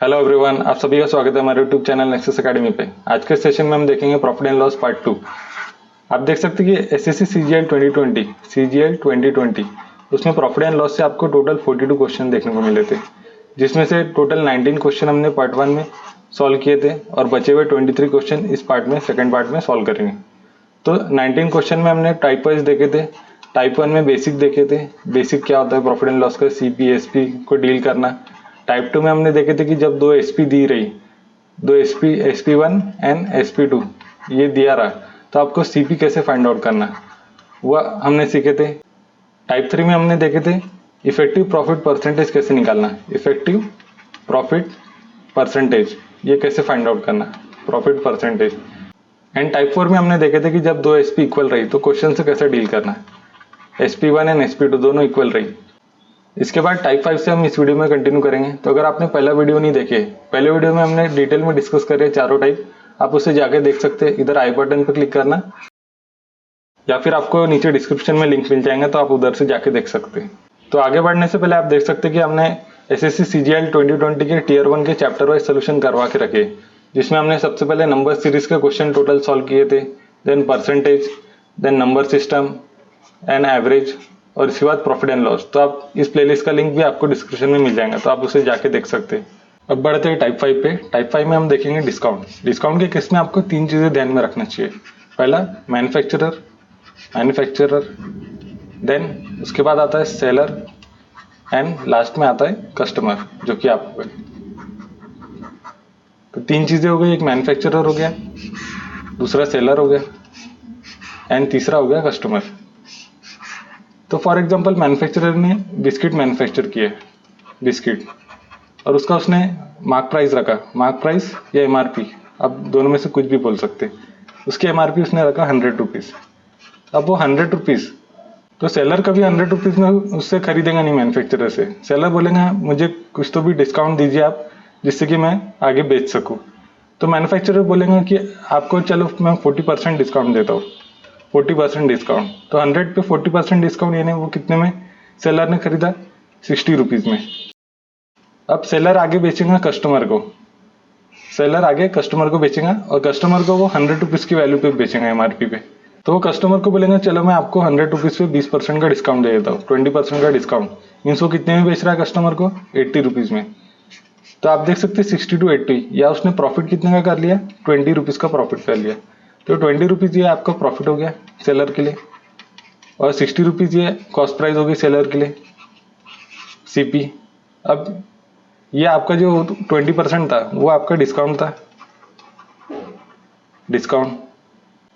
Hello everyone, आप सभी का स्वागत है हमारे यूट्यूब चैनल नेक्सस एकेडमी पे। आज के सेशन में हम देखेंगे प्रॉफिट एंड लॉस पार्ट 2। आप देख सकते हैं कि एसएससी सीजीएल 2020 उसमें प्रॉफिट एंड लॉस से आपको टोटल 42 क्वेश्चन देखने को मिले थे, जिसमें से टोटल 19 क्वेश्चन हमने पार्ट 1 में सॉल्व किए थे और बचे हुए 23 क्वेश्चन इस पार्ट में सेकेंड पार्ट में सॉल्व करेंगे। तो 19 क्वेश्चन में हमने टाइप वाइज देखे थे। टाइप 1 में बेसिक देखे थे, बेसिक क्या होता है प्रॉफिट एंड लॉस का, सीपी एसपी को डील करना। टाइप 2 में हमने देखे थे कि जब दो एसपी दी रही, दो एसपी 1 एंड एसपी 2 ये दिया रहा, तो आपको सीपी कैसे फाइंड आउट करना वह हमने सीखे थे। टाइप 3 में हमने देखे थे इफेक्टिव प्रॉफिट परसेंटेज कैसे निकालना, इफेक्टिव प्रॉफिट परसेंटेज ये कैसे फाइंड आउट करना, प्रॉफिट परसेंटेज। एंड टाइप 4 में हमने देखे थे कि जब दो एसपी इक्वल रही तो क्वेश्चन से कैसे डील करना, एसपी 1 एंड एसपी 2 दोनों इक्वल रही। इसके बाद टाइप 5 से हम इस वीडियो में कंटिन्यू करेंगे। तो अगर आपने पहला वीडियो नहीं देखे, पहले वीडियो में हमने डिटेल में डिस्कस करे चारों टाइप, आप उसे जाके देख सकते हैं। इधर आई बटन पर क्लिक करना या फिर आपको नीचे डिस्क्रिप्शन में लिंक मिल जाएंगे, तो आप उधर से जाके देख सकते हैं। तो आगे बढ़ने से पहले आप देख सकते हैं कि हमने एसएससी सीजीएल 2020 के टीयर 1 के चैप्टर वाइज सोल्यूशन करवा के रखे, जिसमें हमने सबसे पहले नंबर सीरीज के क्वेश्चन टोटल सॉल्व किए थे, then percentage, then number system and average, और इसके बाद प्रॉफिट एंड लॉस। तो आप इस प्लेलिस्ट का लिंक भी आपको डिस्क्रिप्शन में मिल जाएगा, तो आप उसे जाके देख सकते हैं। अब बढ़ते हैं टाइप 5 पे। टाइप 5 में हम देखेंगे डिस्काउंट। डिस्काउंट के केस में आपको 3 चीज़ें ध्यान में रखना चाहिए। पहला मैन्युफैक्चरर, देन उसके बाद आता है सेलर एंड लास्ट में आता है कस्टमर, जो कि आपको है। तो 3 चीज़ें हो गई, एक मैन्युफैक्चरर हो गया, दूसरा सेलर हो गया एंड तीसरा हो गया कस्टमर। तो फॉर एग्जांपल मैन्युफैक्चरर ने बिस्किट मैन्युफैक्चर किया, बिस्किट, और उसका उसने मार्क प्राइस रखा, मार्क प्राइस या एमआरपी, आप दोनों में से कुछ भी बोल सकते। उसकी एमआरपी उसने रखा 100 रुपीज़। अब वो 100 रुपीज़, तो सेलर कभी 100 रुपीज़ में उससे खरीदेगा नहीं मैन्युफैक्चरर से। सेलर बोलेगा मुझे कुछ तो भी डिस्काउंट दीजिए आप, जिससे कि मैं आगे बेच सकूँ। तो मैन्युफैक्चरर बोलेगा कि आपको चलो मैं 40% डिस्काउंट देता हूँ, 40% डिस्काउंट। तो 100 पे 40% डिस्काउंट, यानी वो कितने में सेलर ने खरीदा, 60 रुपीज़ में। अब सेलर आगे बेचेगा कस्टमर को, सेलर आगे कस्टमर को बेचेगा और कस्टमर को वो 100 रुपीज़ की वैल्यू पे बेचेगा, एमआरपी पे। तो वो कस्टमर को बोलेगा चलो मैं आपको 100 रुपीज़ पे 20% का डिस्काउंट दे देता हूँ, 20% का डिस्काउंट। मीन्स वो कितने में बेच रहा है कस्टमर को, 80 रुपीज़ में। तो आप देख सकते हैं 60 to 80, या उसने प्रॉफिट कितने का कर लिया, 20 रुपीज़ का प्रॉफिट कर लिया। तो 20 रुपीज़ ये आपका प्रॉफिट हो गया सेलर के लिए, और 60 रुपीज़ ये कॉस्ट प्राइस हो गई सेलर के लिए, सीपी। अब ये आपका जो 20% था वो आपका डिस्काउंट था, डिस्काउंट।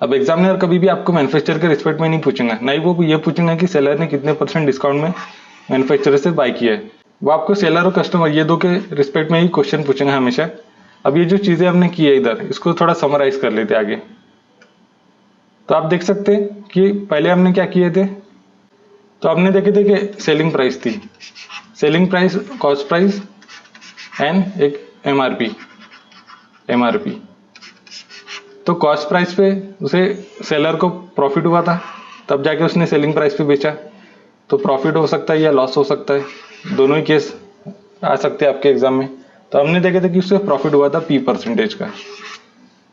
अब एग्जामिनर कभी भी आपको मैन्युफैक्चरर के रिस्पेक्ट में नहीं पूछेंगे, नहीं वो ये पूछेंगे कि सेलर ने कितने % डिस्काउंट में मैन्युफैक्चरर से बाय किया है। वो आपको सेलर और कस्टमर ये दो के रिस्पेक्ट में ही क्वेश्चन पूछेंगे हमेशा। अब ये जो चीज़ें हमने की है इधर, इसको थोड़ा समराइज कर लेते आगे। तो आप देख सकते हैं कि पहले हमने क्या किए थे। तो हमने देखे थे कि सेलिंग प्राइस थी, selling price, cost price and एक एमआरपी। तो कॉस्ट प्राइस पे उसे सेलर को प्रॉफिट हुआ था, तब जाके उसने सेलिंग प्राइस पे बेचा। तो प्रॉफिट हो सकता है या लॉस हो सकता है, दोनों ही केस आ सकते हैं आपके एग्जाम में। तो हमने देखे थे कि उससे प्रॉफिट हुआ था P% का,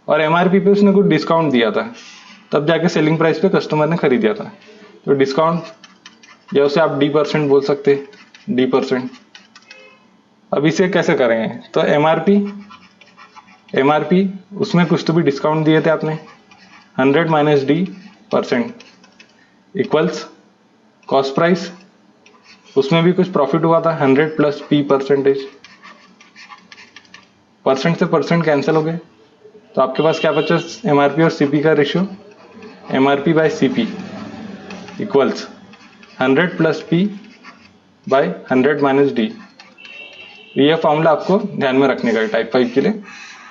और एमआरपी पे उसने कुछ डिस्काउंट दिया था, तब जाके सेलिंग प्राइस पे कस्टमर ने खरीदा था। तो डिस्काउंट, या उसे आप D% बोल सकते हैं, D%। अब इसे कैसे करेंगे, तो एमआरपी उसमें कुछ तो भी डिस्काउंट दिए थे आपने, 100 minus D% equals cost price, उसमें भी कुछ प्रॉफिट हुआ था, 100 प्लस P%। परसेंट से परसेंट कैंसिल हो गए, तो आपके पास क्या बचा, एमआरपी और सीपी का ratio, MRP by CP equals 100 plus P by 100 minus D। ये फॉर्मूला आपको ध्यान में रखने का है टाइप 5 के लिए,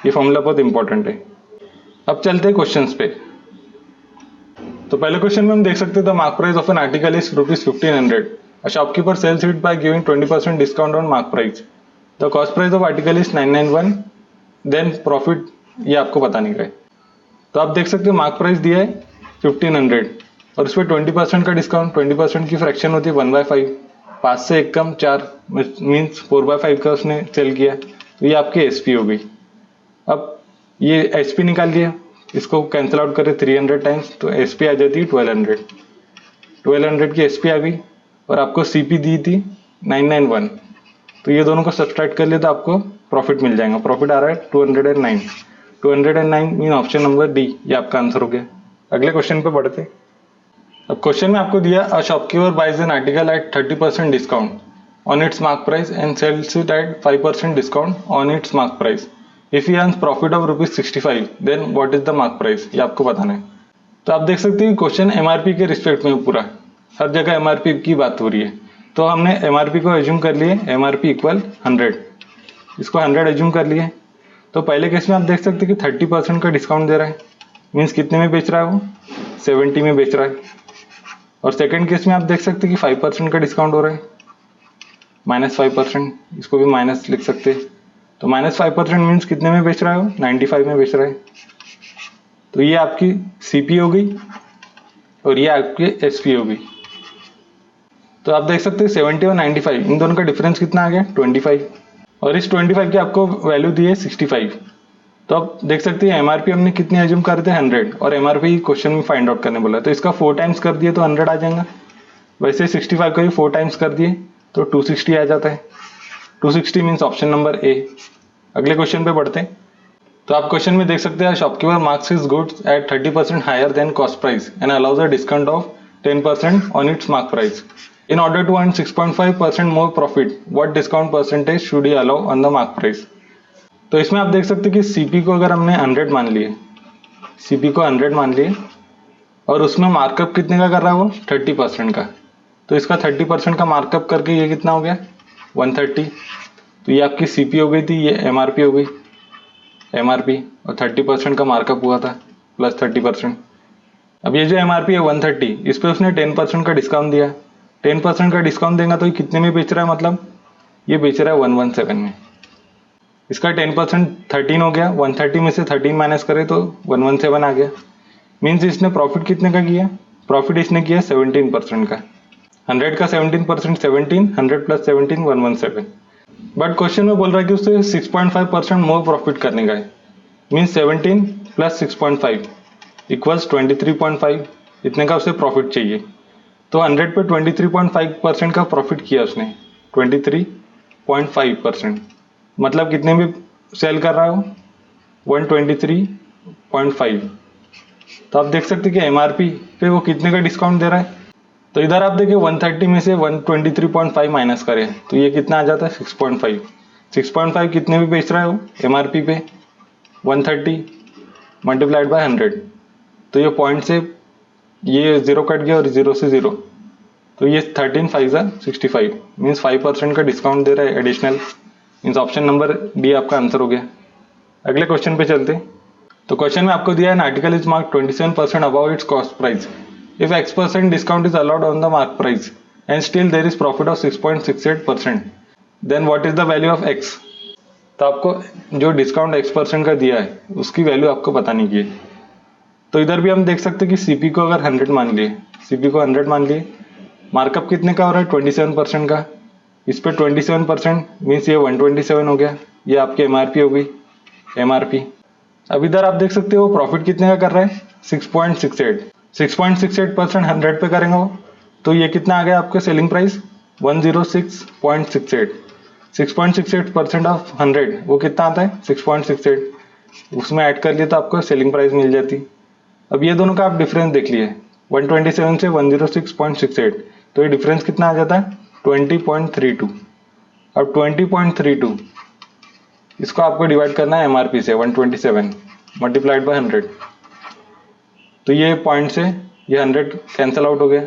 ये फॉर्मूला बहुत इंपॉर्टेंट है। अब चलते हैं क्वेश्चंस पे। तो पहले क्वेश्चन में हम देख सकते थे mark price of an article is ₹1500, a shopkeeper sells it by giving 20% discount on mark price, the cost price of article is 991, then profit ये आपको बताने का है। तो आप देख सकते हो मार्क प्राइस दिया है 1500 और इस पर 20% का डिस्काउंट, 20% की फ्रैक्शन होती है 1/5, 5 से 1 कम 4, मीन्स 4/5 का उसने सेल किया। तो ये आपकी एसपी हो गई। अब ये एसपी निकालिए, इसको कैंसिल आउट करें 300 टाइम्स तो एसपी आ जाती है 1200 की एसपी आ गई। और आपको सीपी दी थी 991, तो ये दोनों को सब्सट्रैक्ट कर लिए तो आपको प्रॉफिट मिल जाएगा। प्रॉफिट आ रहा है 209 मीन ऑप्शन नंबर डी, ये आपका आंसर हो गया। अगले क्वेश्चन पे बढ़ते। अब क्वेश्चन में आपको दिया a shopkeeper buys an article at 30% discount on its mark price and sells it at 5% discount on its mark price. If he earns profit of ₹65 then what is the mark price, ये आपको बताना है। तो आप देख सकते हैं question MRP के रिस्पेक्ट में पूरा हर जगह एमआरपी की बात हो रही है। तो हमने एमआरपी को एज्यूम कर लिए, एमआरपी इक्वल 100, इसको 100 एज्यूम कर लिए। तो पहले केस में आप देख सकते हैं कि 30% का डिस्काउंट दे रहा है, मीन्स कितने में बेच रहा है वो 70 में बेच रहा है। और सेकंड केस में आप देख सकते हैं कि 5% का डिस्काउंट हो रहा है, -5%, इसको भी माइनस लिख सकते हैं। तो -5% मीन्स कितने में बेच रहा है वो 95 में बेच रहा है। तो ये आपकी सीपी हो गई और ये आपकी एसपी हो गई। तो आप देख सकते हैं 70 और 95 इन दोनों का डिफरेंस कितना आ गया 25, और इस 25 की आपको वैल्यू दी है 65। तो आप देख सकते हैं एमआरपी हमने कितनी एज्यूम कर थे 100, और एमआरपी क्वेश्चन में फाइंड आउट करने बोला, तो इसका 4 टाइम्स कर दिए तो 100 आ जाएगा। वैसे 65 का भी 4 टाइम्स कर दिए तो 260 आ जाता है। 260 मीन्स ऑप्शन नंबर ए। अगले क्वेश्चन पे बढ़ते हैं। तो आप क्वेश्चन में देख सकते हैं shopkeeper marks his goods at 30% higher than cost price and allows a discount of 10% on its mark price. In order to earn 6.5% more profit, what discount percentage should he allow on the mark price? तो इसमें आप देख सकते हैं कि CP को अगर हमने 100 मान लिए, सीपी को 100 मान लिए और उसमें मार्कअप कितने का कर रहा है वो 30% का, तो इसका 30% का मार्कअप करके ये कितना हो गया 130। तो ये आपकी सीपी हो गई थी, ये एमआरपी हो गई, एमआरपी और 30% का मार्कअप हुआ था प्लस 30%। अब ये जो एमआरपी है 130, इस पर उसने 10% का डिस्काउंट दिया। 10% का डिस्काउंट देगा तो ये कितने में बेच रहा है, मतलब ये बेच रहा है 117 में। इसका 10% 13 हो गया, 130 में से 13 माइनस करे तो 117 आ गया। मीन्स इसने प्रॉफिट कितने का किया, प्रॉफिट इसने किया 17% का। 100 का 17% 17, 100 प्लस 17 117। बट क्वेश्चन में बोल रहा है कि उसे 6.5% मोर प्रॉफिट करने का है, मीन्स 17 प्लस 6.5 इक्वल्स 23.5, इतने का उसे प्रॉफिट चाहिए। तो 100 पे 23.5% का प्रॉफिट किया उसने, 23.5%, मतलब कितने में सेल कर रहा है वो 123.5। तो आप देख सकते हैं कि एमआरपी पे वो कितने का डिस्काउंट दे रहा है। तो इधर आप देखिए 130 में से 123.5 माइनस करें तो ये कितना आ जाता है 6.5। 6.5 कितने में बेच रहा है वो एमआरपी पे 130 मल्टीप्लाइड बाय 100, तो ये पॉइंट से ये 0 कट गया और 0 से 0, तो ये 13 5 65 मीन्स 5% का डिस्काउंट दे रहा है additional, means option number D आपका आंसर हो गया। अगले क्वेश्चन पे चलते। तो क्वेश्चन में आपको दिया है article is mark 27% above its cost price, if X% discount is allowed on the mark price and still there is profit of 6.68%, then what is the value of X। तो आपको जो डिस्काउंट X% का दिया है उसकी value आपको बतानी की है। तो इधर भी हम देख सकते हैं कि सीपी को अगर 100 मान लिए, सीपी को 100 मान लिए, मार्कअप कितने का हो रहा है 27% का, इस पर 27% मीन्स ये 127 हो गया, ये आपकी एमआरपी हो गई, एमआरपी। अब इधर आप देख सकते हो प्रॉफिट कितने का कर रहा है 6.68, 6.68% 100 पे करेंगे वो, तो ये कितना आ गया आपका सेलिंग प्राइस 106.68। 6.68% ऑफ 100 वो कितना आता है 6.68, उसमें ऐड कर लिए तो आपको सेलिंग प्राइस मिल जाती। अब ये दोनों का आप डिफरेंस देख लिए 127 से 106.68, तो ये डिफरेंस कितना आ जाता है 20.32। अब 20.32 इसको आपको डिवाइड करना है एमआरपी से 127 मल्टीप्लाइड बाय 100, तो ये पॉइंट से ये 100 कैंसिल आउट हो गया।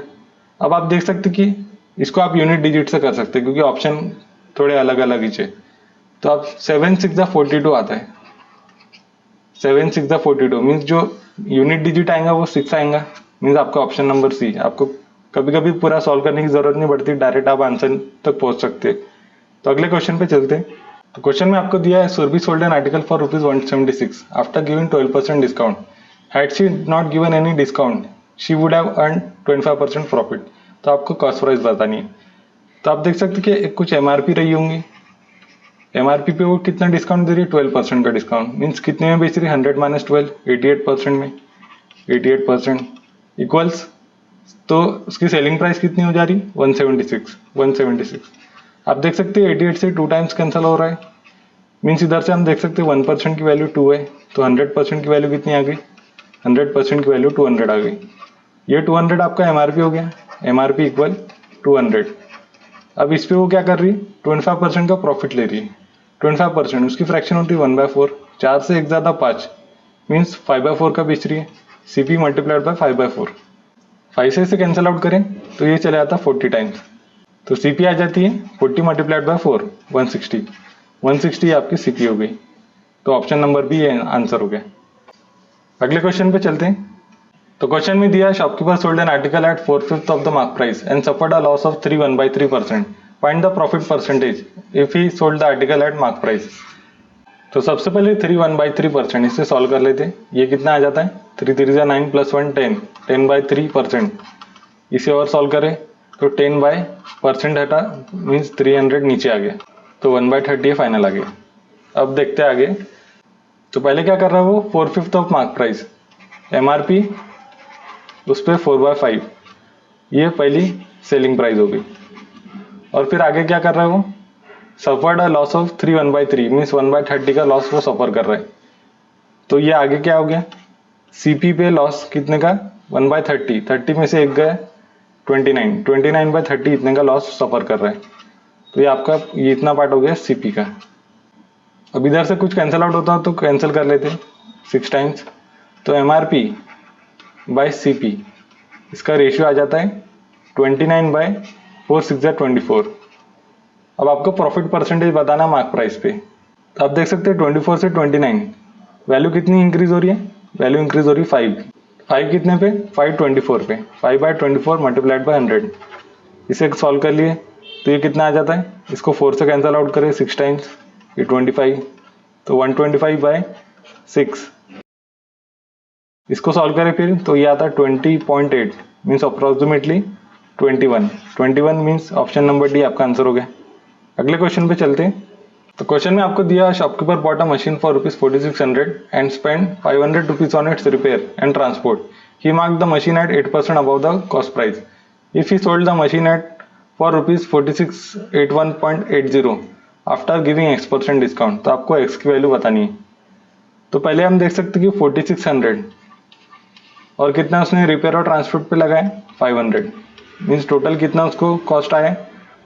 अब आप देख सकते कि इसको आप यूनिट डिजिट से कर सकते हैं क्योंकि ऑप्शन थोड़े अलग अलग ही है। तो आप 7 6 42 आता है, 7 6 42 मीन्स जो यूनिट डिजिट आएगा वो 6 आएगा, मीन्स आपका ऑप्शन नंबर सी। आपको कभी कभी पूरा सॉल्व करने की जरूरत नहीं पड़ती, डायरेक्ट आप आंसर तक पहुंच सकते हैं। तो अगले क्वेश्चन पे चलते हैं। तो क्वेश्चन में आपको दिया है Surabhi sold an article for ₹176 after giving 12% discount, had she not given any discount she would have earn 25% profit. तो आपको कॉस्ट प्राइस बतानी है। तो आप देख सकते कि कुछ एमआरपी रही होंगी, एमआरपी पे वो कितना डिस्काउंट दे रही है, 12% का डिस्काउंट। मीन्स कितने में बेच रही है, 100 माइनस 12, 88% में, 88% इक्वल्स, तो उसकी सेलिंग प्राइस कितनी हो जा रही, 176। आप देख सकते हैं 88 से 2 टाइम्स कैंसिल हो रहा है। मीन्स इधर से हम देख सकते हैं 1% की वैल्यू 2 है, तो 100% की वैल्यू कितनी आ गई, 100% की वैल्यू 200 आ गई। ये 200 आपका एमआरपी हो गया, एमआरपी इक्वल 200। अब इस पे वो क्या कर रही है, 25% का प्रॉफिट ले रही है। 25% उसकी फ्रैक्शन होती है 1/4, 4 से 1 ज़्यादा 5, मीन्स 5/4 का बेच रही है। सीपी मल्टीप्लाइड बाय 5/4, 5 से इसे कैंसिल आउट करें तो ये चले जाता 40 टाइम्स, तो सीपी आ जाती है 40 मल्टीप्लाइड बाय 4, 160। 160 आपकी सीपी हो गई, तो ऑप्शन नंबर बी आंसर हो गया। अगले क्वेश्चन पे चलते हैं। तो क्वेश्चन में दिया, shopkeeper sold an article at 4/5 of the mark price and suffered a loss of 1/3%। Find the profit percentage if he sold the article at mark price. तो सबसे पहले 1/3%, इससे सॉल्व कर लेते हैं। ये कितना आ जाता है, 3 3 जा 9 + 1 10, 10/3%। इसे और सॉल्व करें तो 10/% हटा, मीन्स 300 नीचे आ गया, तो 1/30 फाइनल आ गया। अब देखते हैं आगे। तो पहले क्या कर रहा है वो, 4/5 ऑफ मार्क प्राइस, एमआरपी उस पर 4/5, ये पहली सेलिंग प्राइस हो गई। और फिर आगे क्या कर रहा है वो, suffered a loss of 1/3, means 1/30 का लॉस वो सफर कर रहा है। तो ये आगे क्या हो गया, सीपी पे लॉस कितने का, 1/30, 30 में से एक गया 29, 29/30 इतने का लॉस सफर कर रहा है। तो ये आपका ये इतना पार्ट हो गया सीपी का। अब इधर से कुछ कैंसिल आउट होता है तो कैंसिल कर लेते हैं 6 टाइम्स, तो एमआरपी बाय सीपी, इसका रेशियो आ जाता है 29/4, 6 24। अब आपको प्रॉफिट परसेंटेज बताना मार्क प्राइस पे। तो आप देख सकते हैं 24 से 29 वैल्यू कितनी इंक्रीज हो रही है, वैल्यू इंक्रीज हो रही है 5। 5 कितने पे, 5 24 पे, 5/24 मल्टीप्लाइड बाय 100। इसे सॉल्व कर लिए तो ये कितना आ जाता है, इसको 4 से कैंसिल आउट करें 6 टाइम्स, ये 25, तो 125/6। इसको सॉल्व करें फिर तो ये आता है 20.8, means approximately 21 means option number D आपका आंसर हो गया। अगले क्वेश्चन पे चलते हैं। तो क्वेश्चन में आपको दिया, shopkeeper bought a machine for ₹4600 and spend 500 rupees on it's repair and transport. He marked the machine eight 8% above the cost price. If he sold the machine eight for ₹4681.80 after giving X% discount. तो आपको x की value बतानी है। तो पहले हम देख सकते हैं कि 4600 और कितना उसने रिपेयर और ट्रांसपोर्ट पे लगाया 500, मीन्स टोटल कितना उसको कॉस्ट आया,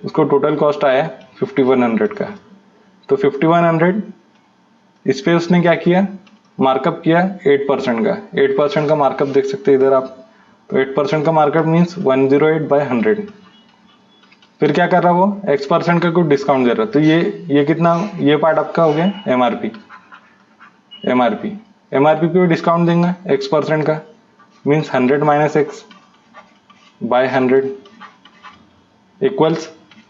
उसको टोटल कॉस्ट आया 5100 का। तो 5100 इस पे उसने क्या किया, मार्कअप किया 8% का। 8% का मार्कअप देख सकते हैं इधर आप, तो 8% का मार्कअप मीन्स 108/100। फिर क्या कर रहा वो, X% का कुछ डिस्काउंट दे रहा, तो ये कितना, ये पार्ट आपका हो गया एमआरपी। एमआरपी पे डिस्काउंट देंगे X% का, means 100 minus X by 100 equals,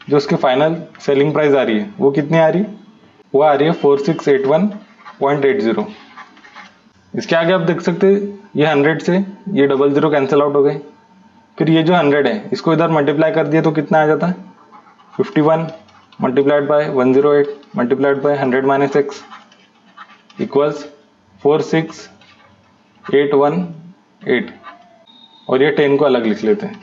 जो उसकी फाइनल सेलिंग प्राइस आ रही है वो कितनी आ रही है, वो आ रही है 4681.80। इसके आगे आप देख सकते हैं ये 100 से ये 00 कैंसिल आउट हो गए। फिर ये जो 100 है इसको इधर मल्टीप्लाई कर दिया तो कितना आ जाता है, 51 multiplied by 108 multiplied by 100 minus x equals 46818। और ये 10 को अलग लिख लेते हैं।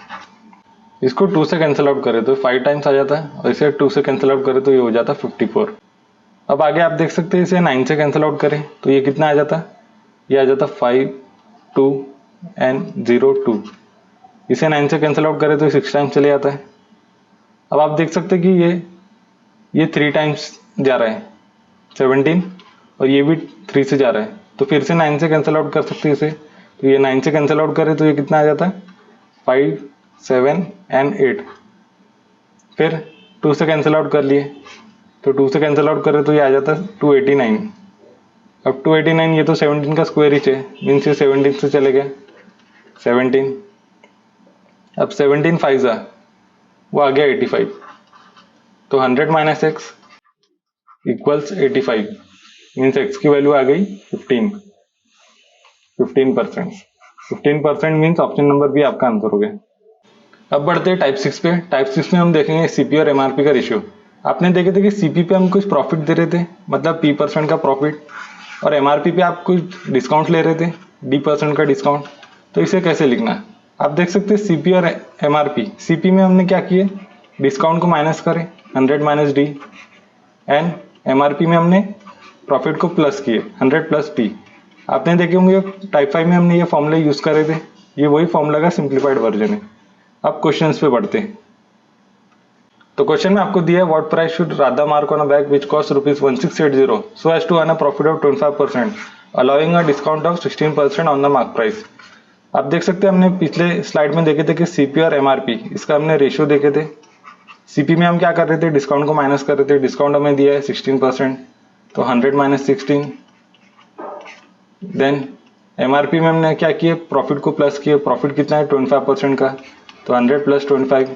इसको 2 से कैंसिल आउट करें तो 5 टाइम्स आ जाता है, और इसे 2 से कैंसिल आउट करें तो ये हो जाता है 54। अब आगे आप देख सकते हैं इसे 9 से कैंसिल आउट करें तो ये कितना आ जाता है, ये आ जाता 5 2 एंड 0 2। इसे 9 से कैंसिल आउट करें तो 6 टाइम्स चले जाता है। अब आप देख सकते हैं कि ये 3 टाइम्स जा रहा है 17, और ये भी 3 से जा रहा है, तो फिर से 9 से कैंसिल आउट कर सकते हैं इसे। तो ये 9 से कैंसिल आउट करें तो ये कितना आ जाता है, 5 7 एंड 8। फिर 2 से कैंसिल आउट कर लिए, तो 2 से कैंसिल आउट करें तो ये आ जाता है 289। अब 289 ये तो 17 का स्क्वायर ही है, मीन्स ये 17 से चले गए 17। अब 17 5 जा वो आ गया 85, तो 100 minus x equals 85, means x की वैल्यू आ गई 15%। 15% मीन्स ऑप्शन नंबर बी आपका आंसर हो गया। अब बढ़ते हैं टाइप 6 पे। टाइप 6 में हम देखेंगे सीपी और एमआरपी का रेशियो। आपने देखे थे कि सीपी पे हम कुछ प्रॉफिट दे रहे थे, मतलब P% का प्रॉफिट, और एमआरपी पे आप कुछ डिस्काउंट ले रहे थे, D% का डिस्काउंट। तो इसे कैसे लिखना है, आप देख सकते हैं सीपी और एमआरपी। सीपी में हमने क्या किए, डिस्काउंट को माइनस करें 100 माइनस डी, एंड एमआरपी में हमने प्रॉफिट को प्लस किए 100 प्लस डी। आपने देखे होंगे टाइप 5 में हमने ये फॉर्मूला यूज करे थे, ये वही फॉर्मूला का सिंप्लीफाइड वर्जन है। अब क्वेश्चंस पे बढ़ते हैं। तो क्वेश्चन में आपको दिया है what price should Radha mark on a bag which cost ₹1680 so as to earn a profit of 25% allowing a discount of 16% on the mark price. आप देख सकते हैं हमने पिछले स्लाइड में देखे थे कि सीपी और एमआरपी, इसका हमने रेशियो देखे थे। सीपी में हम क्या कर रहे थे, डिस्काउंट को माइनस कर रहे थे। डिस्काउंट हमें दिया है 16%, तो 100 माइनस 16। देन एमआरपी में हमने क्या किए, प्रॉफिट को प्लस किए। प्रॉफिट कितना है 25% का, तो 100 प्लस 25,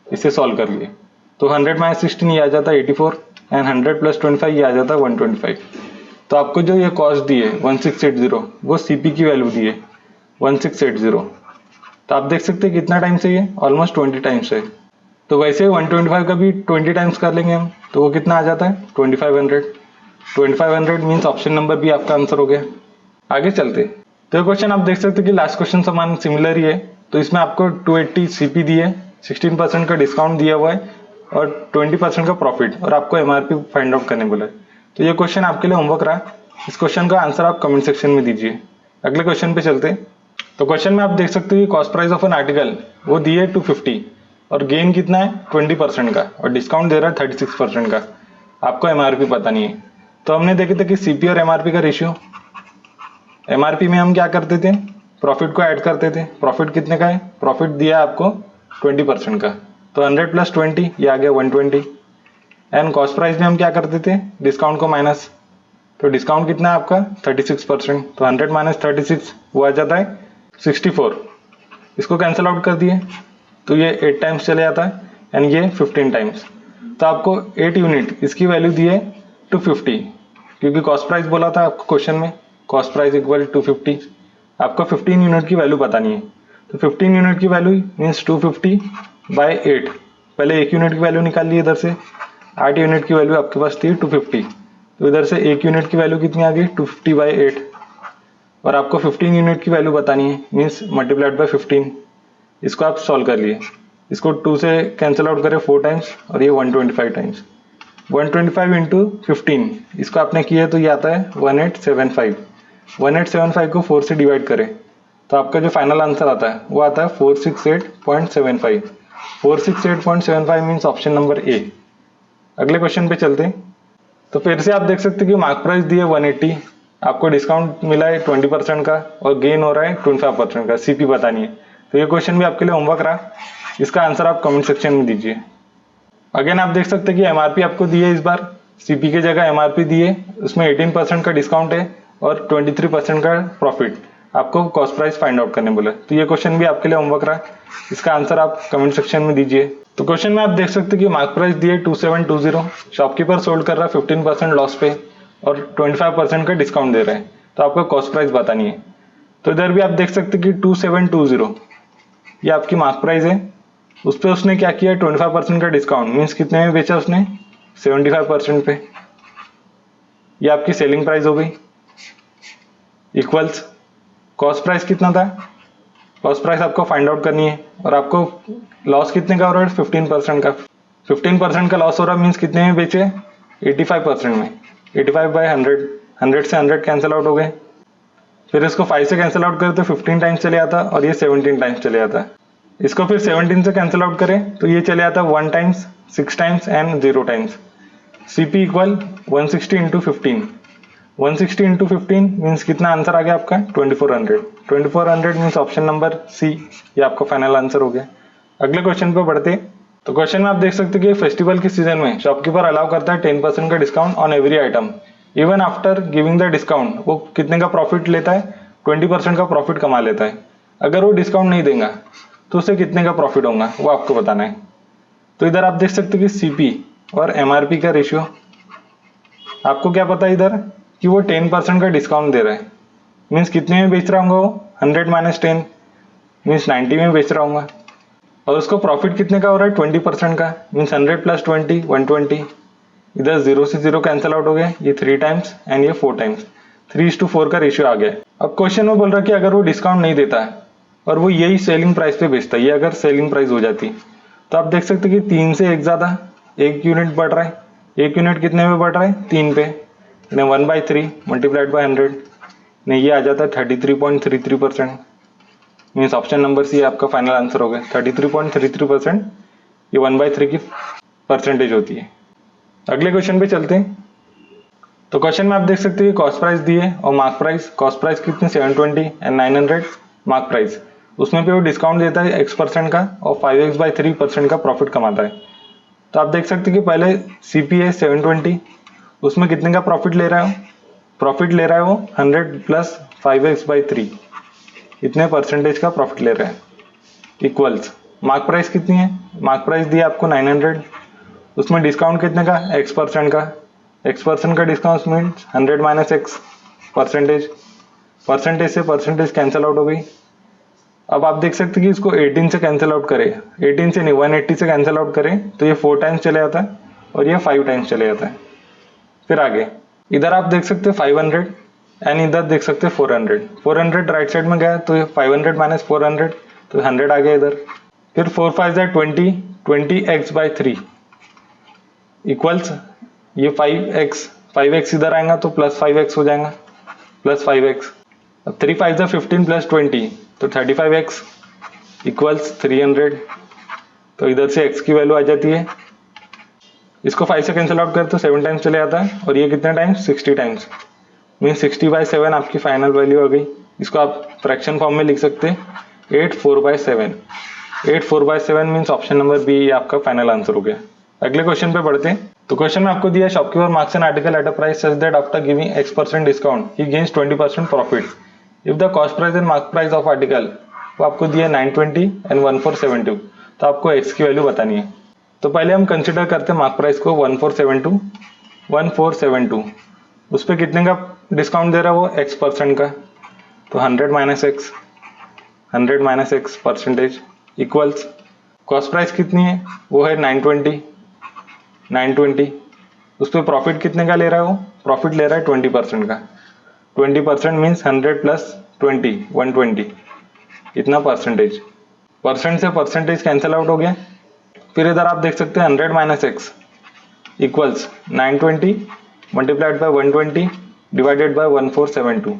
इसे सॉल्व कर लिए। तो 100 माइनस 16 ये आ जाता है 84, एंड 100 प्लस 25 ये आ जाता है 125। तो आपको जो ये कॉस्ट दी है 1680, वो सीपी की वैल्यू दी है 1680। तो आप देख सकते हैं कितना टाइम्स है, ये ऑलमोस्ट 20 टाइम्स है। तो वैसे 125 का भी 20 टाइम्स कर लेंगे हम, तो वो कितना आ जाता है 2500। 2500 मीन्स ऑप्शन नंबर भी आपका आंसर हो गया। आगे चलते। तो ये क्वेश्चन आप देख सकते हैं कि लास्ट क्वेश्चन समान सिमिलर ही है। तो इसमें आपको 280 सीपी दी है, 16% का डिस्काउंट दिया हुआ है और 20% का प्रॉफिट, और आपको एमआरपी फाइंड आउट करने बोला है। तो ये क्वेश्चन आपके लिए होमवर्क रहा। इस क्वेश्चन का आंसर आप कमेंट सेक्शन में दीजिए। अगले क्वेश्चन पे चलते। तो क्वेश्चन में आप देख सकते हैं कि cost price of an article वो दी है 250 और गेन कितना है 20% का, और डिस्काउंट दे रहा है 36% का। आपको एमआरपी पता नहीं है। तो हमने देखे थे कि सीपी और एमआरपी का रेशियो, एमआरपी में हम क्या करते थे, प्रॉफिट को ऐड करते थे। प्रॉफिट कितने का है, प्रॉफिट दिया है आपको 20% का, तो 100 प्लस 20 ये आ गया 120। एंड कॉस्ट प्राइस में हम क्या करते थे, डिस्काउंट को माइनस। तो डिस्काउंट कितना है आपका 36%, तो 100 माइनस 36 वो आ जाता है 64। इसको कैंसिल आउट कर दिए तो ये 8 टाइम्स चले जाता है, एंड ये 15 टाइम्स। तो आपको 8 यूनिट इसकी वैल्यू दी है 250, क्योंकि कॉस्ट प्राइस बोला था आपको क्वेश्चन में, कॉस्ट प्राइस इक्वल 250। आपको 15 यूनिट की वैल्यू पता नहीं है, तो 15 यूनिट की वैल्यू मीन्स 250 बाई 8। पहले 1 यूनिट की वैल्यू निकाल ली इधर से, 8 यूनिट की वैल्यू आपके पास थी 250, तो इधर से 1 यूनिट की वैल्यू कितनी आ गई 250 बाई 8, और आपको 15 यूनिट की वैल्यू बतानी है मीन्स मल्टीप्लाइड बाई 15। इसको आप सॉल्व कर लिए, इसको 2 से कैंसिल आउट करें 4 टाइम्स, और ये 125 टाइम्स। 125 इंटू 15 इसको आपने किया तो ये आता है 1875। 1875 को 4 से डिवाइड करें तो आपका जो फाइनल आंसर आता है वो आता है 468.75। 468.75 मीन्स ऑप्शन नंबर ए। अगले क्वेश्चन पे चलते हैं। तो फिर से आप देख सकते हैं कि मार्क प्राइस दी है 180, आपको डिस्काउंट मिला है 20% का और गेन हो रहा है 25% का, सीपी बतानी है। तो ये क्वेश्चन भी आपके लिए होमवर्क रहा, इसका आंसर आप कमेंट सेक्शन में दीजिए। अगेन आप देख सकते हैं कि एमआरपी आपको दी है, इस बार सीपी की जगह एमआरपी दी है, उसमें 18% का डिस्काउंट है और 23% का प्रॉफिट। आपको कॉस्ट प्राइस फाइंड आउट करने बोला। तो ये क्वेश्चन भी आपके लिए होमवर्क रहा, इसका आंसर आप कमेंट सेक्शन में दीजिए। तो क्वेश्चन में आप देख सकते हैं कि मार्क प्राइस दी है 2720, शॉपकीपर सोल्ड कर रहा है 15% लॉस पे और 25% का डिस्काउंट दे रहा है, तो आपको कॉस्ट प्राइस बतानी है। तो इधर भी आप देख सकते हैं कि 2720 ये आपकी मार्क प्राइस है, उस पर उसने क्या किया 25% का डिस्काउंट, मीन्स कितने में बेचा उसने 75% पे। ये आपकी सेलिंग प्राइस हो गई, इक्वल्स कॉस्ट प्राइस कितना था, कॉस्ट प्राइस आपको फाइंड आउट करनी है, और आपको लॉस कितने का हो रहा है 15% का। 15% का लॉस हो रहा है मीन्स कितने में बेचे 85% में। 85 बाई 100, 100 से 100 कैंसिल आउट हो गए, फिर इसको 5 से कैंसिल आउट करें तो 15 टाइम्स चले आता, और ये 17 टाइम्स चले जाता। इसको फिर 17 से कैंसिल आउट करें तो ये चले आता 1 times, 6 times and 0 times. CP equal 160 into 15, 160 into 15 means कितना आंसर आ गया आपका 2400। 2400 मीन्स ऑप्शन नंबर सी, ये आपका फाइनल आंसर हो गया। अगले क्वेश्चन पे बढ़ते। तो क्वेश्चन में आप देख सकते हैं कि फेस्टिवल के सीजन में शॉपकीपर अलाउ करता है 10% का discount on every item even after giving the discount. वो कितने का प्रॉफिट लेता है 20% का प्रॉफिट कमा लेता है। अगर वो डिस्काउंट नहीं देगा तो उसे कितने का प्रॉफिट होगा वो आपको बताना है। तो इधर आप देख सकते हो कि सीपी और एमआरपी का रेशियो, आपको क्या पता है इधर कि वो 10% का डिस्काउंट दे रहा है, मीन्स कितने में बेच रहा हूँ वो 100 माइनस 10 मीन्स 90 में बेच रहा हूँ। और उसको प्रॉफिट कितने का हो रहा है, 20% का, मीन्स 100 प्लस 20 120। इधर 0 से 0 कैंसिल आउट हो गया, ये 3 टाइम्स एंड ये 4 टाइम्स, 3:4 का रेशियो आ गया। अब क्वेश्चन में बोल रहा है कि अगर वो डिस्काउंट नहीं देता है और वो यही सेलिंग प्राइस पे बेचता है, ये अगर सेलिंग प्राइस हो जाती तो आप देख सकते हैं कि 3 से 1 ज्यादा, 1 यूनिट बढ़ रहा है। 1 यूनिट कितने में बढ़ रहा है, 3 पे, 1/3 मल्टीप्लाइड बाय 100, नहीं ये आ जाता है 33.33%। मीन्स ऑप्शन नंबर सी आपका फाइनल आंसर हो गया। 33.33% ये 1/3 की परसेंटेज होती है। अगले क्वेश्चन पे चलते हैं। तो क्वेश्चन में आप देख सकते हैं कॉस्ट प्राइस दी है और मार्क प्राइस। कॉस्ट प्राइस कितनी 720 एंड 900 मार्क प्राइस। उसमें पे वो डिस्काउंट देता है x% का और 5x/3% का प्रॉफिट कमाता है। तो आप देख सकते हैं कि पहले CP है 720, उसमें कितने का प्रॉफिट ले रहा है, प्रॉफिट ले रहा है वो 100 प्लस 5x/3, इतने परसेंटेज का प्रॉफिट ले रहा है, इक्वल्स मार्क प्राइस कितनी है, मार्क प्राइस दी है आपको 900, उसमें डिस्काउंट कितने का, x% का, x% का discount means 100 minus x percentage, percentage से परसेंटेज कैंसिल आउट हो गई। अब आप देख सकते हैं कि इसको 18 से कैंसिल आउट करें, 18 से नहीं 180 से कैंसिल आउट करें तो ये 4 टाइम्स चले जाता है और ये 5 टाइम्स चले जाता है। फिर आगे इधर आप देख सकते हैं 500 एंड इधर देख सकते हैं 400। 400 राइट साइड में गया तो ये 500 माइनस 400 तो 100 आ गया इधर। फिर 4 5 20, 20x/3 इक्वल्स ये 5x इधर आएगा तो प्लस 5x हो जाएगा, प्लस 5x। अब 3 5 15 प्लस 20 तो 35x इक्वल्स 300। तो इधर से x की वैल्यू आ जाती है, इसको 5 से कैंसिल आउट कर तो 7 टाइम्स चले जाता है और ये कितने टाइम्स, 60 टाइम्स, मीन 60/7 आपकी फाइनल वैल्यू आ गई। इसको आप फ्रैक्शन फॉर्म में लिख सकते हैं 8/4/7। 8/4/7 मीन्स ऑप्शन नंबर बी ये आपका फाइनल आंसर हो गया। अगले क्वेश्चन पे बढ़ते हैं। तो क्वेश्चन में आपको दिया shopkeeper marks N article at a price such that after giving x% discount he gains 20% profit if the cost price and mark price of article, वो आपको दिया 920 एंड 1472। तो आपको x की वैल्यू बतानी है। तो पहले हम कंसिडर करते हैं मार्क प्राइस को 1472 उस पर कितने का डिस्काउंट दे रहा है वो, x% का, तो 100 minus x percentage equals cost price कितनी है, वो है 920, उस पर प्रॉफिट कितने का ले रहा है वो, प्रॉफिट ले रहा है 20% का। 20% मीन्स 100 प्लस 20 120, इतना परसेंटेज, परसेंट से परसेंटेज कैंसिल आउट हो गया। फिर इधर आप देख सकते हैं 100 minus x equals 920 multiplied by 120 divided by 1472।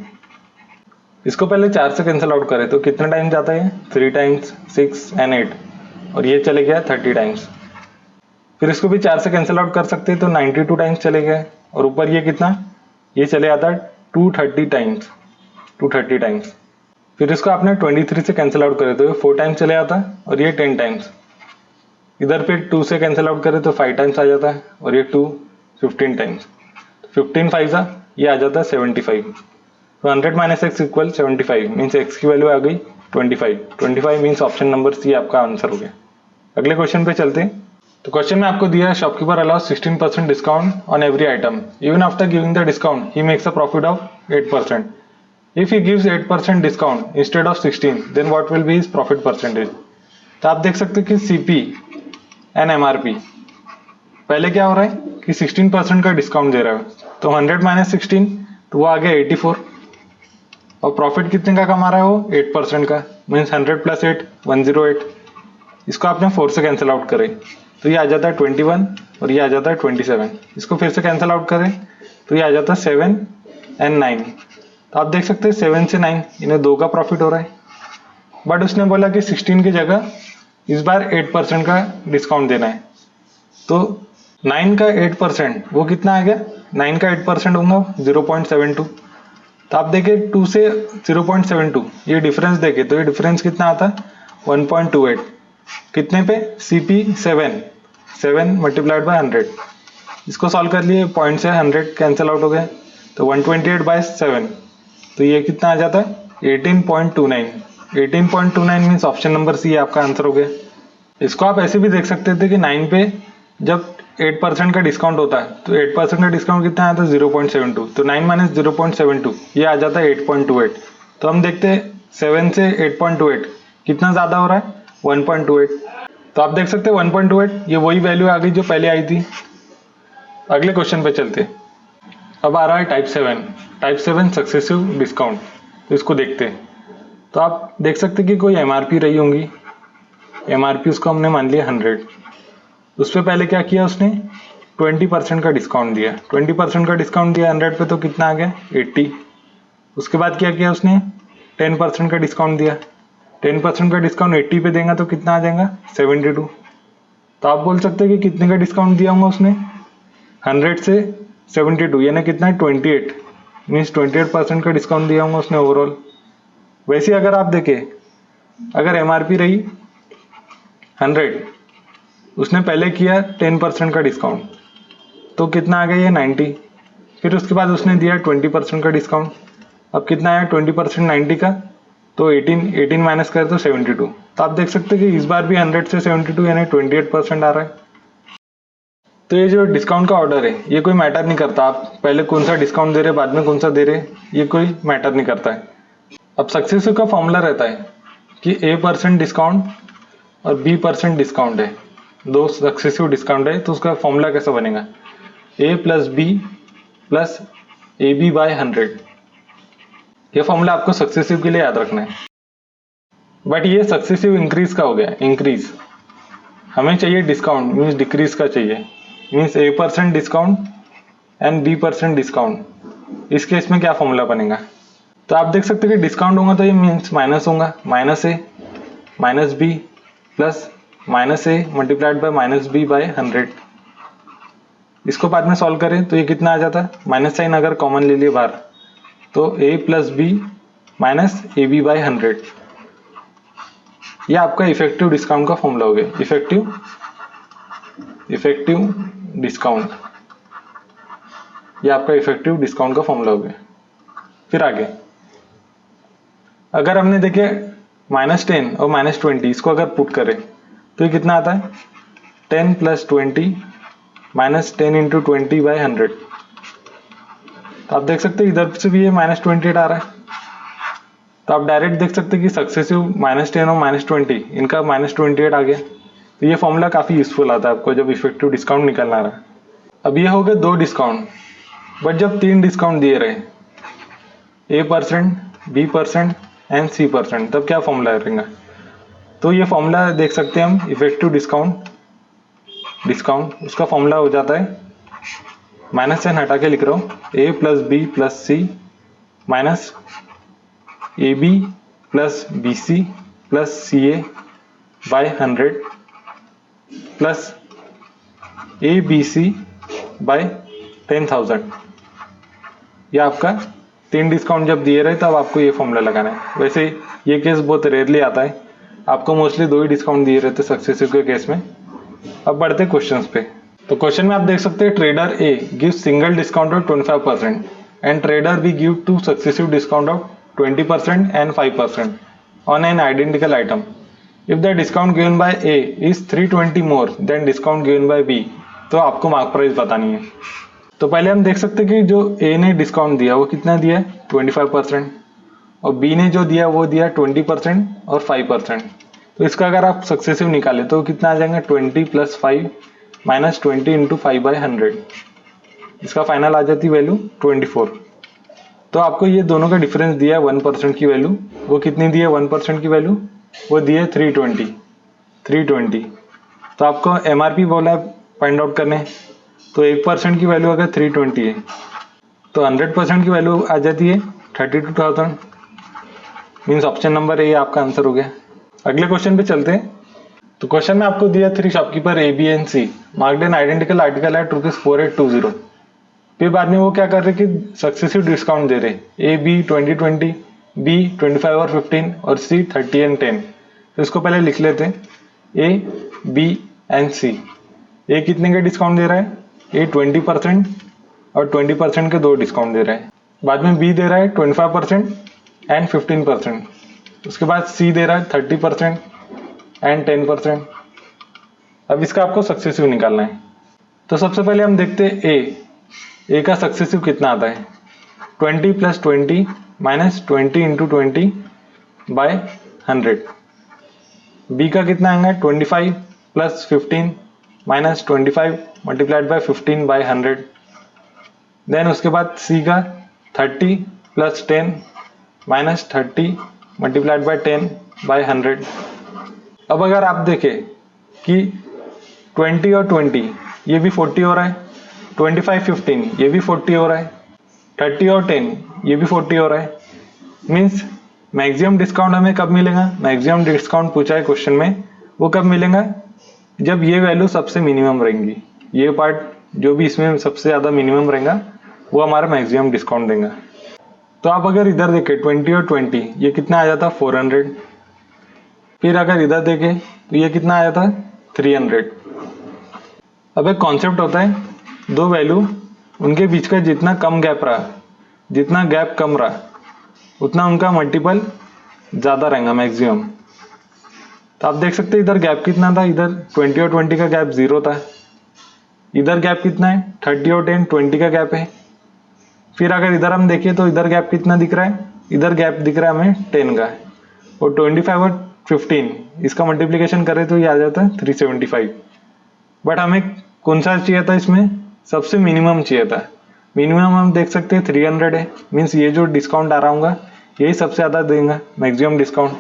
इसको पहले 4 से कैंसिल आउट करें तो कितने टाइम जाता है, 3 टाइम्स, 6 एंड 8, और ये चले गया 30 टाइम्स। फिर इसको भी 4 से कैंसिल आउट कर सकते हैं तो 92 टाइम्स चले गए, और ऊपर ये कितना, ये चले आता है 230 टाइम्स। फिर इसको आपने 23 से कैंसिल आउट करे तो ये 4 टाइम्स चले आता है और ये 10 टाइम्स। इधर फिर 2 से कैंसिल आउट करे तो 5 टाइम्स आ जाता है और ये 2 15 टाइम्स। 15 5 ये आ जाता है 75। तो 100 minus x equal 75 means x की वैल्यू आ गई 25 मीन्स ऑप्शन नंबर सी आपका आंसर हो गया। अगले क्वेश्चन पे चलते हैं। तो क्वेश्चन में आपको दिया है shopkeeper allows 16% discount on every item even after giving the discount he makes a profit of 8%। If he gives 8% discount instead of 16 then what will be his profit percentage. तो आप देख सकते हो कि CP एंड MRP पहले क्या हो रहा है कि 16% का डिस्काउंट दे रहा है, तो 100 माइनस 16 तो वो आ गया 84, और प्रॉफिट कितने का कमा रहा है वो, 8% का, मीन्स 100 प्लस 8 108। इसको आपने 4 से कैंसिल आउट करें तो ये आ जाता है 21 और ये आ जाता है 27। इसको फिर से कैंसिल आउट करें तो ये आ जाता है 7 एंड 9। तो आप देख सकते हैं 7 से 9 इन्हें 2 का प्रॉफिट हो रहा है, बट उसने बोला कि 16 की जगह इस बार 8% का डिस्काउंट देना है। तो 9 का 8% वो कितना आ गया, 9 का 8% होगा 0.72। तो आप देखें 2 से 0.72 ये डिफरेंस देखें तो ये डिफरेंस कितना आता है 1.28, कितने पे, CP 7 मल्टीप्लाइड बाय 100। इसको सॉल्व कर लिए, पॉइंट से 100 कैंसिल आउट हो गया तो 128/7, तो ये कितना आ जाता है 18.29 मीन्स ऑप्शन नंबर सी आपका आंसर हो गया। इसको आप ऐसे भी देख सकते थे कि 9 पे जब 8% का डिस्काउंट होता है तो 8% का डिस्काउंट कितना आता है 0.72, तो 9 माइनस 0.72 ये आ जाता है 8.28। तो हम देखते हैं 7 से 8.28 कितना ज्यादा हो रहा है 1.28, तो आप देख सकते हैं 1.28 ये वही वैल्यू आ गई जो पहले आई थी। अगले क्वेश्चन पे चलते। अब आ रहा है टाइप 7 सक्सेसिव डिस्काउंट। तो इसको देखते हैं। तो आप देख सकते कि कोई एमआरपी रही होंगी, एमआरपी उसको हमने मान लिया 100। उस पर पहले क्या किया उसने 20% का डिस्काउंट दिया। 20% का डिस्काउंट दिया 100 पे, तो कितना आ गया 80। उसके बाद क्या किया उसने 10% का डिस्काउंट दिया। 10% का डिस्काउंट 80 पे देगा तो कितना आ जाएगा 72। तो आप बोल सकते हैं कि कितने का डिस्काउंट दिया होगा उसने 100 से 72, यानी कितना है 28, मीन्स 28% का डिस्काउंट दिया होगा उसने ओवरऑल। वैसे अगर आप देखें, अगर एमआरपी रही 100, उसने पहले किया 10% का डिस्काउंट, तो कितना आ गया ये 90। फिर उसके बाद उसने दिया 20% का डिस्काउंट। अब कितना आया 20% 90 का, तो 18 माइनस कर तो 72। तो आप देख सकते हैं कि इस बार भी 100 से 72 यानी 28% आ रहा है। तो ये जो डिस्काउंट का ऑर्डर है ये कोई मैटर नहीं करता, आप पहले कौन सा डिस्काउंट दे रहे बाद में कौन सा दे रहे, ये कोई मैटर नहीं करता है। अब सक्सेसिव का फॉर्मूला रहता है कि A% डिस्काउंट और B% डिस्काउंट है, दो सक्सेसिव डिस्काउंट है, तो उसका फॉर्मूला कैसा बनेगा A plus B plus AB by 100। ये फॉर्मूला आपको सक्सेसिव के लिए याद रखना है। बट ये सक्सेसिव इंक्रीज का हो गया, इंक्रीज। हमें चाहिए डिस्काउंट, मीन्स डिक्रीज का चाहिए, means A% discount and B% discount. इस केस में क्या फॉर्मूला बनेगा, तो आप देख सकते हैं कि डिस्काउंट होगा तो ये मीन्स माइनस होगा, minus A minus B plus minus A multiplied by minus B by 100। इसको बाद में सॉल्व करें तो ये कितना आ जाता है, माइनस साइन अगर कॉमन ले लिए बाहर, तो A plus B minus AB by 100। ये आपका इफेक्टिव डिस्काउंट का फॉर्मूला हो गया, इफेक्टिव डिस्काउंट। ये आपका इफेक्टिव डिस्काउंट का फॉर्मूला हो गया। फिर आगे अगर हमने देखे -10 और -20 इसको अगर पुट करें तो ये कितना आता है 10 प्लस 20 माइनस 10 इंटू 20 बाई 100। तो आप देख सकते हैं इधर से भी ये -28 आ रहा है। तो आप डायरेक्ट देख सकते हैं कि सक्सेसिव -10 और -20 इनका -28 आ गया। तो ये फॉर्मूला काफ़ी यूजफुल आता है आपको जब इफेक्टिव डिस्काउंट निकलना रहा है। अब ये हो गए 2 डिस्काउंट, बट जब 3 डिस्काउंट दिए रहे A%, B% एंड C%, तब क्या फॉर्मूला रहेगा, तो ये फॉर्मूला देख सकते हैं हम इफेक्टिव डिस्काउंट उसका फॉर्मूला हो जाता है, माइनस साइन हटा के लिख रहा हूँ, A plus B plus C minus AB plus BC plus CA by 100 plus ABC by 10,000। ये आपका 3 डिस्काउंट जब दिए रहे तब आपको ये फॉर्मूला लगाना है। वैसे ये केस बहुत रेयरली आता है, आपको मोस्टली 2 ही डिस्काउंट दिए रहते सक्सेसिव के केस में। अब बढ़ते क्वेश्चंस पे। तो क्वेश्चन में आप देख सकते हैं trader A give single discount of 25% and trader B give 2 successive discount of 20% and 5% on an identical item. If the discount given by A is 320 more than discount given by B, तो आपको mark price बतानी है। तो पहले हम देख सकते हैं कि जो A ने डिस्काउंट दिया वो कितना दिया है 25%, और B ने जो दिया वो दिया 20% और 5%। तो इसका अगर आप सक्सेसिव निकाले तो कितना आ जाएगा 20 प्लस 5 माइनस 20 इंटू 5 बाई 100। इसका फाइनल आ जाती वैल्यू 24। तो आपको ये दोनों का डिफरेंस दिया है 1% की वैल्यू, वो कितनी दी है 1% की वैल्यू, वो दी है 320। तो आपको MRP बोला है फाइंड आउट करने, तो 1% की वैल्यू अगर 320 है तो 100% की वैल्यू आ जाती है 32,000। मीन्स ऑप्शन नंबर ए आपका आंसर हो गया। अगले क्वेश्चन पे चलते हैं। तो क्वेश्चन में आपको दिया 3 shopkeeper A, B and C marked an identical article at ₹4820। फिर बाद में वो क्या कर रहे कि सक्सेसिव डिस्काउंट दे रहे A, B 20, B 25 और 15 और C 30 एंड 10। तो इसको पहले लिख लेते हैं A, B and C। A कितने का डिस्काउंट दे रहा है, A 20% और 20% के 2 डिस्काउंट दे रहा है। बाद में B दे रहा है 25% एंड 15%। उसके बाद C दे रहा है 30% एंड 10%। अब इसका आपको सक्सेसिव निकालना है। तो सबसे पहले हम देखते हैं A का सक्सेसिव कितना आता है 20 plus 20 minus 20 into 20 by 100। B का कितना आएगा 25 plus 15 minus 25 multiplied by 15 by 100। Then उसके बाद सी का 30 plus 10 minus 30 multiplied by 10 by 100। अब अगर आप देखें कि 20 और 20 ये भी 40 हो रहा है, 25 15 ये भी 40 हो रहा है, 30 और 10 ये भी 40 हो रहा है। मीन्स मैक्सिमम डिस्काउंट हमें कब मिलेगा, मैक्सिमम डिस्काउंट पूछा है क्वेश्चन में, वो कब मिलेगा जब ये वैल्यू सबसे मिनिमम रहेंगी। ये पार्ट जो भी इसमें सबसे ज़्यादा मिनिमम रहेगा वो हमारा मैक्सिमम डिस्काउंट देगा। तो आप अगर इधर देखें 20 और 20 ये कितना आ जाता 400। फिर अगर इधर देखें तो ये कितना आ जाता 300। अब एक कॉन्सेप्ट होता है, दो वैल्यू उनके बीच का जितना कम गैप रहा, जितना गैप कम रहा उतना उनका मल्टीपल ज़्यादा रहेगा मैक्सिमम। तो आप देख सकते हैं इधर गैप कितना था, इधर 20 और 20 का गैप 0 था। इधर गैप कितना है 30 और 10 20 का गैप है। फिर अगर इधर हम देखें तो इधर गैप कितना दिख रहा है, इधर गैप दिख रहा है हमें 10 का। और 25 और 15 इसका मल्टीप्लिकेशन करें तो ये आ जाता है 375। बट हमें कौन सा चाहिए था, इसमें सबसे मिनिमम चाहिए था। मिनिमम हम देख सकते हैं 300 है। मीन्स ये जो डिस्काउंट आ रहा होगा यही सबसे ज़्यादा देगा मैक्सिमम डिस्काउंट।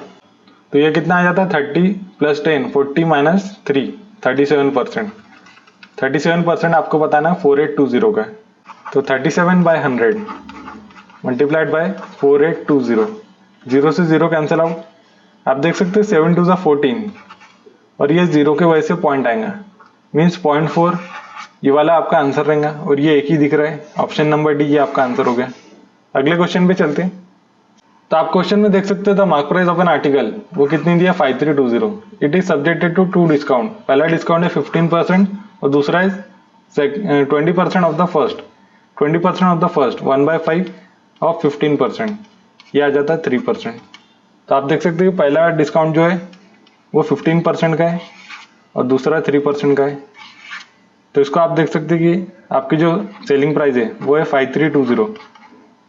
तो ये कितना आ जाता है 30 प्लस 10 40 माइनस 3 37%। 37% आपको बताना 4820 का। तो 37 बाय 100 मल्टीप्लाइड बाय 4820, 0 से 0 कैंसिल आउट। आप देख सकते हैं 7 2 14 और ये 0 के वजह से पॉइंट आएगा। मीन्स 0.4 ये वाला आपका आंसर रहेगा। और ये एक ही दिख रहा है, ऑप्शन नंबर डी ये आपका आंसर हो गया। अगले क्वेश्चन पे चलते हैं। तो आप क्वेश्चन में देख सकते हो the mark price of an article वो कितनी दिया 5320। It is subjected to 2 discount. पहला डिस्काउंट है 15% और दूसरा है 20% of the first. 20% of the first 1/5 of 15%, ये आ जाता है 3%। तो आप देख सकते हो पहला डिस्काउंट जो है वो 15% का है और दूसरा 3% का है। तो इसको आप देख सकते हैं कि आपकी जो सेलिंग प्राइस है वो है 5320।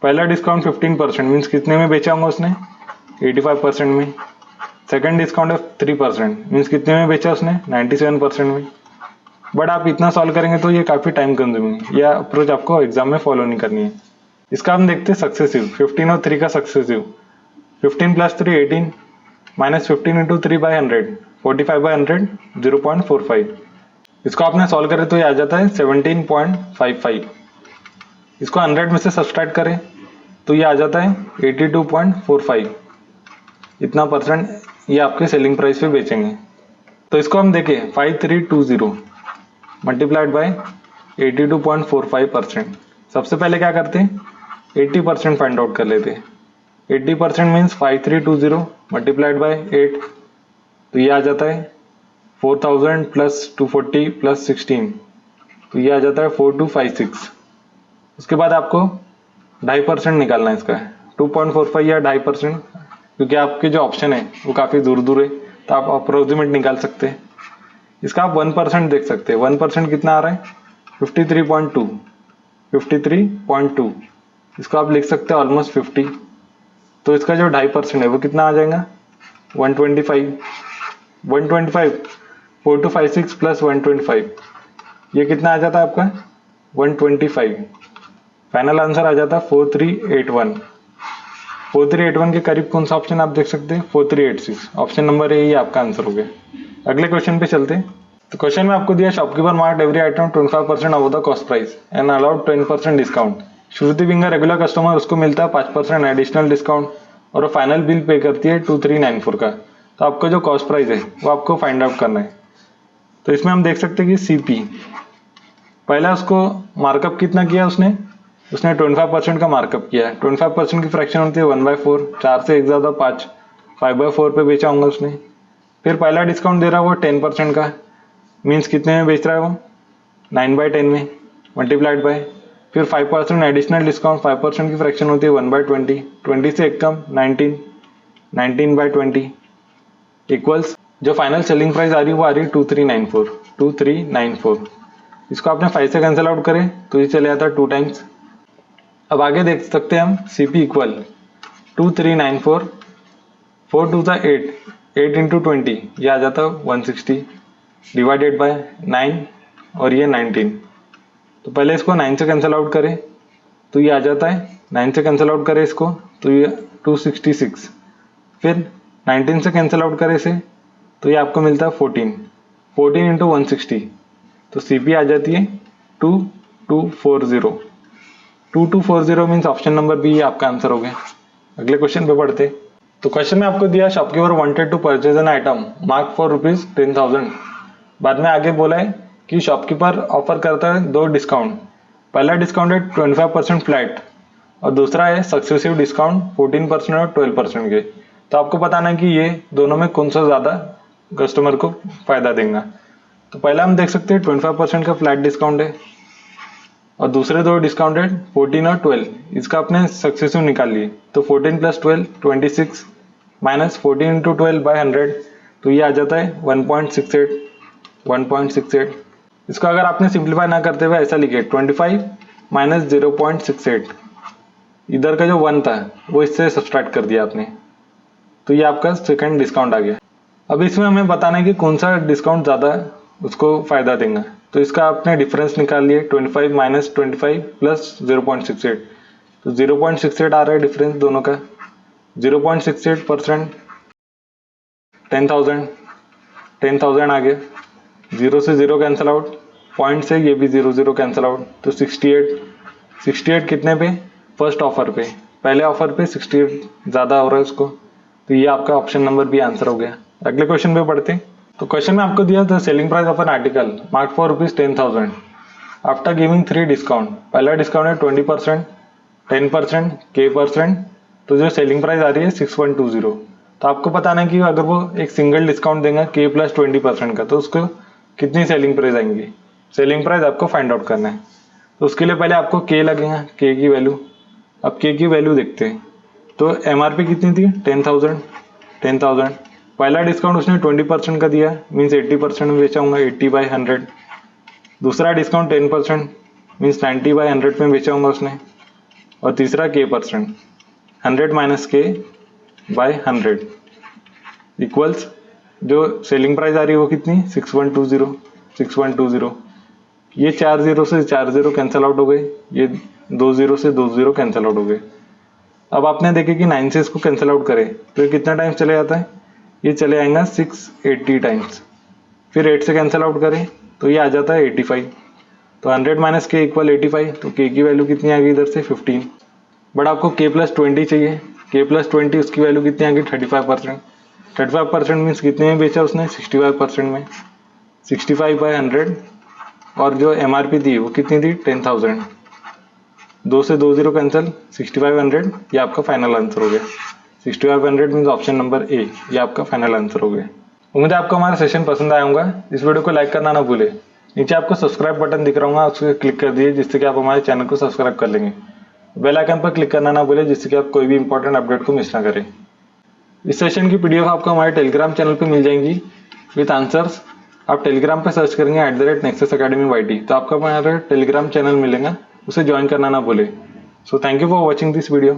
पहला डिस्काउंट 15% मीन्स कितने में बेचा होगा उसने 85% में। सेकंड डिस्काउंट है 3% मीन्स कितने में बेचा उसने 97% में। बट आप इतना सॉल्व करेंगे तो ये काफ़ी टाइम कंज्यूमिंग है, यह अप्रोच आपको एग्जाम में फॉलो नहीं करनी है। इसका हम देखते हैं सक्सेसिव। 15 और 3 का successive 15 plus 3 18 minus 15 into 3 by 100 45 by 100 0.45। इसको आपने सॉल्व करें तो ये आ जाता है 17.55। इसको 100 में से सब्सट्रैक्ट करें तो ये आ जाता है 82.45। इतना परसेंट ये आपके सेलिंग प्राइस पे बेचेंगे। तो इसको हम देखें 5320 मल्टीप्लाइड बाय 82.45%। सबसे पहले क्या करते हैं 80% फाइंड आउट कर लेते हैं। 80% मीन्स 5320 मल्टीप्लाइड बाय 8, तो ये आ जाता है 4000 प्लस 240 प्लस 16, तो ये आ जाता है 4256। उसके बाद आपको 2.5% निकालना है इसका 2.45 या 2.5%, क्योंकि आपके जो ऑप्शन है वो काफ़ी दूर दूर है तो आप अप्रोक्सीमेट निकाल सकते हैं। इसका आप 1% देख सकते हैं। 1% कितना आ रहा है 53.2। 53.2 इसको आप लिख सकते हैं ऑलमोस्ट 50। तो इसका जो 2.5% है वो कितना आ जाएगा 125। 4256 प्लस 125 ये कितना आ जाता है आपका 125। फाइनल आंसर आ जाता है 4381। 4381 के करीब कौन सा ऑप्शन आप देख सकते हैं 4386। ऑप्शन नंबर ए ये आपका आंसर हो गया। अगले क्वेश्चन पे चलते हैं। तो क्वेश्चन में आपको दिया shopkeeper marked every item 25% above the cost price and allowed 10% discount. Shruti being regular customer, उसको मिलता है 5% एडिशनल डिस्काउंट और वो फाइनल बिल पे करती है 2394 का। तो आपका जो कॉस्ट प्राइस है वो आपको फाइंड आउट करना है। तो इसमें हम देख सकते हैं कि सीपी पहला उसको मार्कअप कितना किया उसने 25% का मार्कअप किया है। 25% की फ्रैक्शन होती है 1/4, 4 से एक ज़्यादा 5, 5/4 पे बेचा होगा उसने। फिर पहला डिस्काउंट दे रहा है वो 10% का, मीन्स कितने में बेच रहा है वो 9/10 में मल्टीप्लाइड बाय। फिर 5% एडिशनल डिस्काउंट, 5% की फ्रैक्शन होती है 1/20, 20 से एक कम 19, 19/20 इक्वल्स जो फाइनल सेलिंग प्राइस आ रही है वो आ रही है 2394। इसको आपने 5 से कैंसिल आउट करें तो ये चले जाता है 2 टाइम्स। अब आगे देख सकते हैं हम CP इक्वल 2394, 4 2 8, 8 इंटू 20 ये आ जाता है 160। डिवाइडेड बाय 9 और ये 19। तो पहले इसको 9 से कैंसिल आउट करें तो ये आ जाता है, 9 से कैंसिल आउट करें इसको तो ये 266। फिर 19 से कैंसिल आउट करें इसे तो ये आपको मिलता है 14 इंटू 160। तो CP आ जाती है 2240। 2240 मीन्स ऑप्शन नंबर बी आपका आंसर हो गया। अगले क्वेश्चन पे पढ़ते। तो क्वेश्चन में आपको दिया shopkeeper wanted to purchase an item mark for ₹10,000। बाद में आगे बोला है कि शॉपकीपर ऑफर करता है दो डिस्काउंट। पहला डिस्काउंट है 25% फ्लैट और दूसरा है सक्सेसिव डिस्काउंट 14% और 12% के। तो आपको बताना है कि ये दोनों में कौन सा ज़्यादा कस्टमर को फायदा देगा। तो पहला हम देख सकते हैं 25% का फ्लैट डिस्काउंट है और दूसरे दो डिस्काउंट है 14 और 12। इसका आपने सक्सेसिव निकाल लिए तो 14 + 12 26 माइनस 14 × 12 बाय 100 तो ये आ जाता है 1.68। इसको अगर आपने सिंप्लीफाई ना करते हुए ऐसा लिखे 25 माइनस 0.68, इधर का जो 1 था वो इससे सब्सट्रैक्ट कर दिया आपने, तो ये आपका सेकंड डिस्काउंट आ गया। अब इसमें हमें बताना है कि कौन सा डिस्काउंट ज़्यादा उसको फायदा देगा। तो इसका आपने डिफरेंस निकाल लिए 25 माइनस 25 प्लस 0.68। तो 0.68 आ रहा है डिफरेंस दोनों का। 0.68% 10,000 आ गया। 0 से 0 कैंसिल आउट, पॉइंट से ये भी 0 कैंसिल आउट तो 68 कितने पे, फर्स्ट ऑफर पे, पहले ऑफर पे 68 ज़्यादा हो रहा है उसको। तो ये आपका ऑप्शन नंबर बी आंसर हो गया। अगले क्वेश्चन पे पढ़ते हैं। तो क्वेश्चन में आपको दिया था selling price of an article mark for ₹10,000 after giving 3 discount. पहला डिस्काउंट है 20%, 10%, K%। तो जो सेलिंग प्राइस आ रही है 6120। तो आपको बताना है कि अगर वो एक सिंगल डिस्काउंट देगा K + 20% का तो उसको कितनी सेलिंग प्राइस आएंगी। सेलिंग प्राइस आपको फाइंड आउट करना है। तो उसके लिए पहले आपको K लगेगा, K की वैल्यू। अब K की वैल्यू देखते हैं। तो MRP कितनी थी 10,000। पहला डिस्काउंट उसने 20% का दिया मीन्स 80% में बेचा होगा 80/100। दूसरा डिस्काउंट 10% मीन्स 90/100 में बेचा होगा उसने। और तीसरा K%, 100 माइनस K/100 इक्वल्स जो सेलिंग प्राइस आ रही है वो कितनी 6120। ये 4 0 से 4 0 कैंसिल आउट हो गए, ये 2 0 से 2 0 कैंसिल आउट हो गए। अब आपने देखे कि 9 से इसको कैंसिल आउट करें तो ये कितना टाइम्स चले जाता है, ये चले आएगा 680 टाइम्स। फिर 8 से कैंसिल आउट करें तो ये आ जाता है 85। तो 100 माइनस K = 85। तो K की वैल्यू कितनी आ गई इधर से 15। बट आपको K + 20 चाहिए। K + 20 उसकी वैल्यू कितनी आ गई 35%। 35% मीन्स कितने में बेचा उसने 65% में, 65/100। और जो MRP थी वो कितनी थी 10,000। 2 से 2 0 कैंसिल, 65/100 ये आपका फाइनल आंसर हो गया। 65/100 मीन्स ऑप्शन नंबर ए ये आपका फाइनल आंसर हो गया। उम्मीद है आपको हमारा सेशन पसंद आया होगा। इस वीडियो को लाइक करना ना भूले। नीचे आपको सब्सक्राइब बटन दिख रहा होगा, उसको क्लिक कर दिए जिससे कि आप हमारे चैनल को सब्सक्राइब कर लेंगे। बेल आइकन पर क्लिक करना ना भूले जिससे कि आप कोई भी इंपॉर्टेंट अपडेट को मिस ना करें। इस सेशन की PDF आपको हमारे टेलीग्राम चैनल पर मिल जाएंगी विथ आंसर्स। आप टेलीग्राम पर सर्च करेंगे @Nexus Academy YT तो आपको हमारा टेलीग्राम चैनल मिलेगा, उसे ज्वाइन करना ना भूले। So thank you for watching this video.